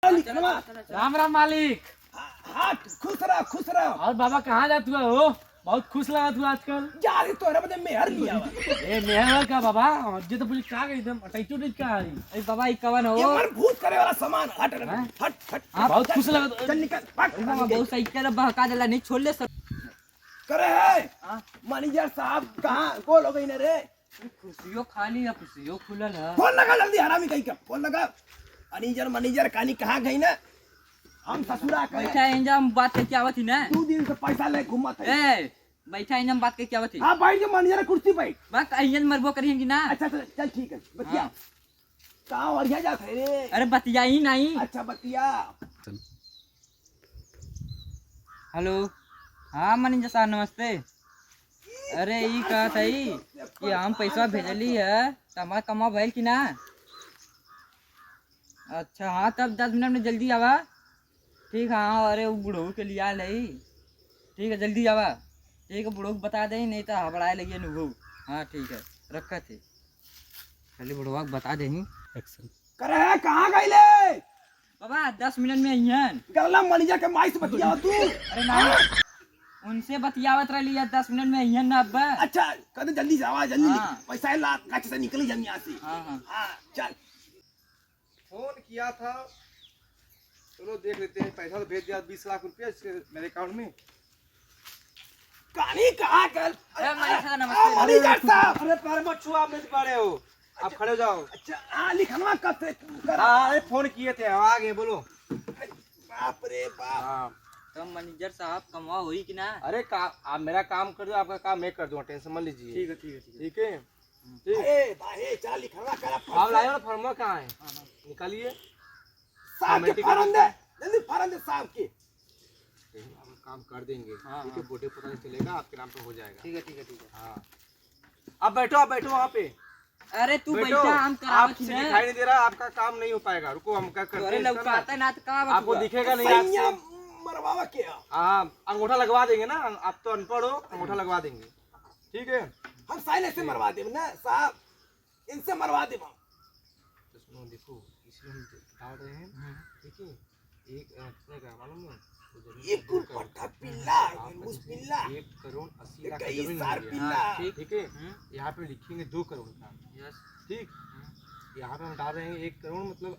राम राम मालिक। हाँ खुश रहो खुश रहो। और बाबा कहाँ जात हुआ हो? बहुत खुश लगा तू आजकल। यार तोरा बदे मेहर लिया हुआ। ए मेहर का बाबा जे तो पुलिस का गई एकदम अटैचू टिच का आई। ए बाबा ई कवन हो? ये मन भूत करे वाला सामान हट हट हट। हां बहुत खुश लगा। चल निकल भाग। बाबा बहुत सही कर बहका देला नहीं छोड़ ले सब करे है मैनेजर साहब कहां गोल हो गई ने रे? खुशियों खाली है खुशियों खुलल है। फोन लगा जल्दी हरामी कहीं का फोन लगा। मैनेजर कहानी कहां गई ना? हम ससुरा कहे बैठा इंजम बात के क्या आवत ही ना? 2 दिन से पैसा ले घूमत है। ए बैठा इंजम बात के क्या आवत ही? हां बैठ जा मैनेजर कुर्सी पे। बस इंजन मरबो करेंगी ना। अच्छा चल ठीक है बतिया। कहां और जा जात है रे? अरे बतिया ही नहीं। अच्छा बतिया। हेलो हाँ मैनेजर साहब नमस्ते। अरे ई कहत है कि हम पैसा भेजली है तमा कमा भइल कि ना? अच्छा हाँ तब 10 मिनट में जल्दी आवा। ठीक हाँ अरे वो बुढ़ऊ के लिए आल है। ठीक है जल्दी आवा। ठीक है बुढ़ऊ बता दे नहीं तो हबड़ाए लगी अनुभव। हाँ ठीक है रखा थे खाली बुढ़वा बता दे। करे है कहां गई ले? बाबा 10 मिनट में अहियन। गल्ला मैनेजर के माई से बतिया तू। अरे नहीं उनसे बतियावत रही है 10 मिनट में अहियन ना अब्बा। अच्छा कहते जल्दी जावा जल्दी। हाँ। पैसा ला कच्छ से निकली हम यहाँ से। हाँ हाँ हाँ चल। फोन किया था चलो देख लेते हैं। पैसा तो भेज दिया 20 लाख रुपया मेरे अकाउंट में। कहानी कहाँ कर? अरे मैनेजर साहब नमस्ते। मैनेजर साहब अरे पैर मत छुआ आप नहीं पा रहे हो। आप खड़े हो जाओ। अच्छा हाँ लिखनवा कब से कर? हाँ अरे फोन किए थे आ गए बोलो। बाप रे बाप। हाँ तो मैनेजर साहब कमा हुई कि ना? अरे आप मेरा काम कर दो आपका काम मैं कर दूंगा टेंशन मत लीजिए। ठीक है ठीक है ठीक है। ठीक है ठीक। ए भाई चल लिखनवा कर। आप लाए हो ना फॉर्मा कहाँ है? निकालिए साहब के फॉर्म दे जल्दी फॉर्म दे साहब के। हम काम कर देंगे। हाँ, ठीक है बोटे पता नहीं चलेगा आपके नाम पे हो जाएगा। ठीक है ठीक है ठीक है। हाँ आप बैठो वहाँ पे। अरे तू बैठो। बैठा हम करावत आपसे ही ना। दिखाई नहीं दे रहा आपका काम नहीं हो पाएगा। रुको हम क्या करते अरे हैं इसका ना। लौकाता ना तो का आपको दिखेगा नहीं आज सैया से। मरवावा के। हाँ अंगूठा लगवा देंगे ना। आप तो अनपढ़ हो अंगूठा लगवा देंगे। ठीक है हम साइलेंस से मरवा देब ना साहब। इनसे मरवा देब हम। तो सुनो देखो इसमें हम डाल रहे हैं। ठीक है एक कितने का मालूम है? एक कुल पट्टा पिल्ला उस पिल्ला 1 करोड़ 80 लाख कई जमीन सार मिल गया। पिल्ला। ठीक है यहाँ पे लिखेंगे 2 करोड़ का। यस ठीक यहाँ पे हम डाल रहे हैं 1 करोड़ मतलब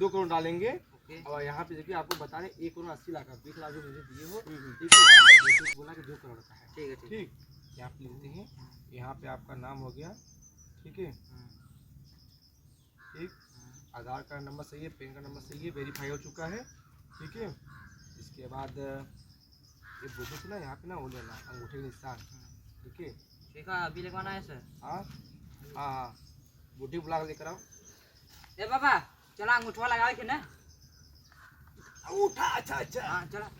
2 करोड़ डालेंगे। ओके और यहाँ पे देखिए आपको बता रहे 1 करोड़ 80 लाख का 20 लाख जो मुझे दिए हो। ठीक है बोला कि 2 करोड़ का है। ठीक है ठीक है। ठीक यहाँ पे लिखते हैं। यहाँ पे आपका नाम हो गया। ठीक है ठीक आधार कार्ड नंबर सही है पैन कार्ड नंबर सही है वेरीफाई हो चुका है। ठीक है इसके बाद ये बोले थे ना यहाँ पे ना वो लेना अंगूठे के निशान। ठीक है ठीक है अभी लगवाना है सर। हाँ हाँ हाँ बूढ़ी बुला कर लेकर आओ। ए बाबा चला अंगूठा लगा के ना। उठा अच्छा अच्छा। हाँ चला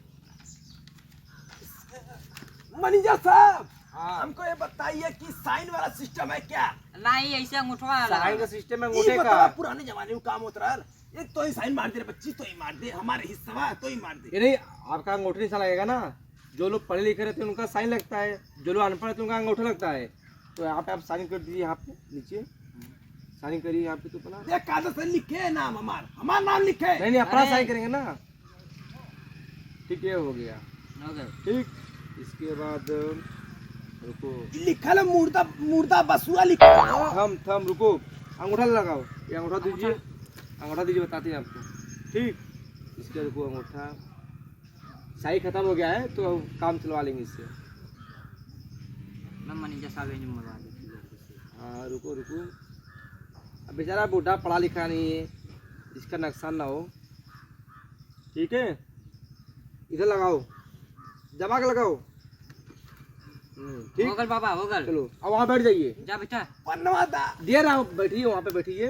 मैनेजर साहब हाँ हमको ये बताइए कि साइन वाला सिस्टम है क्या? नहीं ऐसे अंगूठा साइन का लगा। सिस्टम है ये अंगूठे बतावा का। पुराने जमाने में काम होता रहा। ये तो ही साइन मार दे रे बच्ची तो ही मार दे हमारे हिस्सा तो ही मार दे। ये नहीं आपका अंगूठे निशान लगेगा ना। जो लोग पढ़े लिखे रहते हैं उनका साइन लगता है। जो लोग अनपढ़ रहते हैं उनका अंगूठा लगता है। तो यहाँ पे आप साइन कर दीजिए। यहाँ पे नीचे साइन करिए यहाँ पे तो अपना। ये कागज से लिखे नाम हमारा नाम लिखे। नहीं नहीं अपना अरे। साइन करेंगे ना। ठीक है हो गया। हो गया। ठीक इसके बाद रुको लिखल है मुर्दा बसुआ लिखा है। थम रुको अंगूठा लगाओ। ये अंगूठा दीजिए बताते हैं आपको। ठीक इसके रुको अंगूठा सही खत्म हो गया है तो काम चलवा लेंगे इससे। मैं मैनेजर साहब ने मंगवा दी। हाँ रुको अब बेचारा बूढ़ा पढ़ा लिखा नहीं है इसका नुकसान ना हो। ठीक है इधर लगाओ जमा के लगाओ। ठीक हो गल बाबा हो गल। चलो अब वहाँ बैठ जाइए। जा बेटा पन्नवा दा दे रहा हूँ बैठिए वहाँ पे बैठिए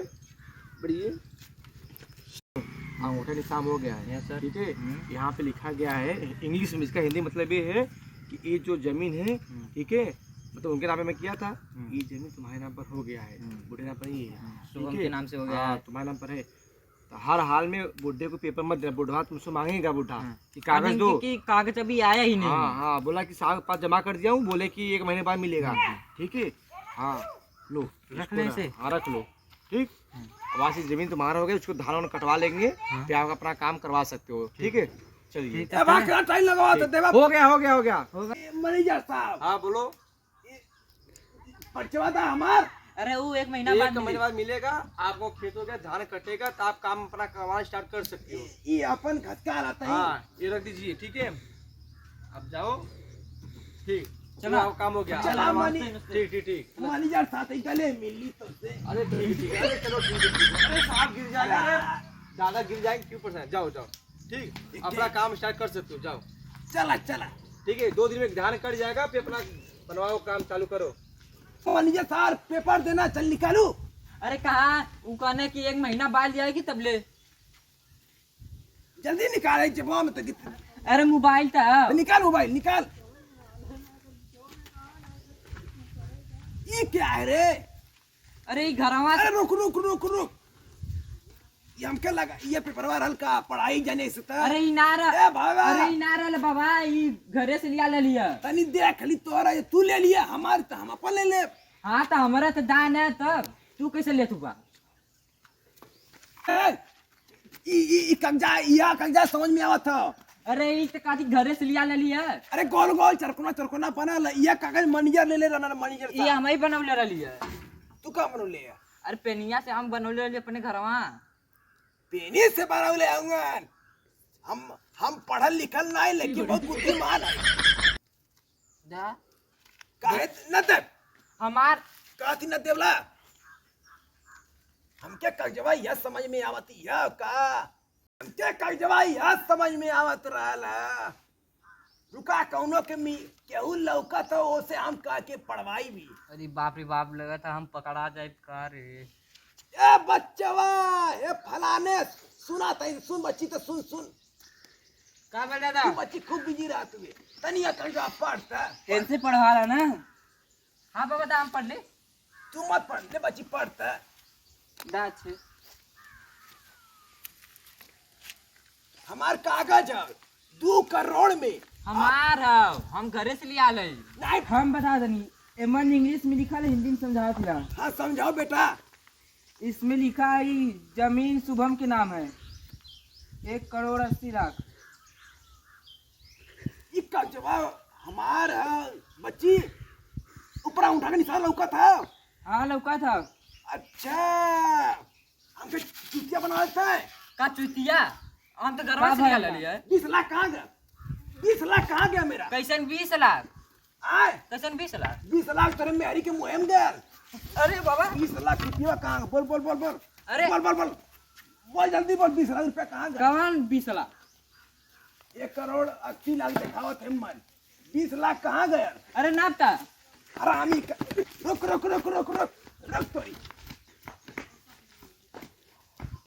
अंगूठा निशान हो गया है। Yes sir. ठीक है यहाँ पे लिखा गया है इंग्लिश में। इसका हिंदी मतलब ये है कि ये जो जमीन है ठीक है मतलब उनके नाम पे मैं किया था। ये जमीन तुम्हारे नाम पर हो गया है। बूढ़े नाम पर ही है। शुभम ठीक के है? नाम से हो गया हाँ, है। तुम्हारे नाम पर है। तो हर हाल में बुढ़े को पेपर मत देना। बुढ़ा तुमसे मांगेगा बूढ़ा कि कागज दो। कि कागज अभी आया ही नहीं। हाँ बोला कि साहब के पास जमा कर दिया हूँ। बोले कि 1 महीने बाद मिलेगा। ठीक है हाँ लो रखने इसको से? हाँ रख लो। ठीक। वहाँ से जमीन तुम्हारा हो गया, उसको धान वान कटवा लेंगे, फिर आप अपना काम करवा सकते हो। ठीक है, चलिए। ए बा कितना टाइम लगावा तो देवा हो गया हो गया हो गया। मैनेजर साहब हाँ बोलो। पर्चवा था हमार। अरे वो 1 महीना एक बाद महीने बाद मिलेगा आपको, खेतों के धान कटेगा तो आप काम अपना करवाना स्टार्ट कर सकते हो। ये अपन खतका रहता है। हाँ ये रख दीजिए, ठीक है। अब जाओ, ठीक। चलो। आप काम हो गया। चला मानी ठीक ठीक ठीक। मैनेजर साथ ही गले मिली तो से। अरे ठीक ठीक है, अरे चलो ठीक है। अरे साहब गिर जाएगा, अरे दादा गिर जाएंगे, क्यों परेशान। जाओ जाओ, ठीक। अपना काम स्टार्ट कर सकते हो, जाओ। चला चला ठीक है, 2 दिन में धान कट जाएगा, फिर अपना बनवाओ, काम चालू करो। मैनेजर साहब पेपर देना, चल निकालू। अरे कहा वो कहने की 1 महीना बाद जाएगी तब ले। जल्दी निकाल जब में तो अरे मोबाइल था। निकाल मोबाइल निकाल। ये क्या है रे? अरे ये घरवा अरे रुक रुक रुक रुक, ये हमके लगा ये पेपरवा हल्का पढ़ाई जाने से था। अरे इनारा, ए बाबा अरे इनारा ले बाबा, ये घरे से लिया। तनी देख ली तोरा, ये तू ले लिया, हमारे तो हम अपन ले ले। हाँ तो हमारा तो दान है, तब तू कैसे ले तू? ई कागजा समझ में आवत था। अरे ये तो काटी घरे से लिया। अरे गोल गोल चरकोना बनल, ये कागज मैनेजर ले रहना, मैनेजर ये हम ही बनौले रही है। तू का बनौ ले? अरे पेनिया से हम बनौले रही अपने घरवा। पेनी से बनौ ले आऊंगा। हम पढ़ल लिखल नहीं, लेकिन बहुत बुद्धिमान है। जा काहे न दे हमार काती न देवला, हमके कागजवा यह समझ में आवती है का? हमके कागजवा यह समझ में आवत रहला। रुका कौनो के केहू लौका तो ओसे हम कह के पढ़वाई भी। अरे बाप रे बाप, लगा था हम पकड़ा जाए का रे। ए बच्चवा, ए फलाने सुना था, सुन बच्ची तो सुन। का बोल दादा? तू बच्ची खूब बिजी रहा तुझे, तनिया कागजा पढ़ता। इनसे पढ़वा रहा ना। हाँ बाबा दाम पढ़ ले। तू मत पढ़ ले, बच्ची पढ़ता। दा अच्छे हमार कागज है 2 करोड़ में। हमार हम घरे से लिया ले। नहीं हम बता दनी, एमन इंग्लिश में लिखा है, हिंदी में समझा दिया। हाँ समझाओ बेटा। इसमें लिखा है जमीन शुभम के नाम है, 1,80,00,000। ये कागजवा हमार है बच्ची, ऊपर उठा के निशान लौका था। हाँ लौका था। अच्छा हमके चुतिया बना देता है। का चुतिया? हम तो घरवा से लिया। 20 लाख कहाँ गया? 20 लाख कहाँ गया मेरा? कैसन 20 लाख? आए कैसन 20 लाख? 20 लाख तेरे मेहरी के मुहिम गया। अरे बाबा 20 लाख रुपया कहाँ? बोल अरे बोल जल्दी बोल। 20 लाख रुपया कहाँ गया? कौन 20 लाख? 1,80,00,000 दिखावत है मन। 20 लाख कहाँ गया? अरे नापता। हरामी रुक तोरी।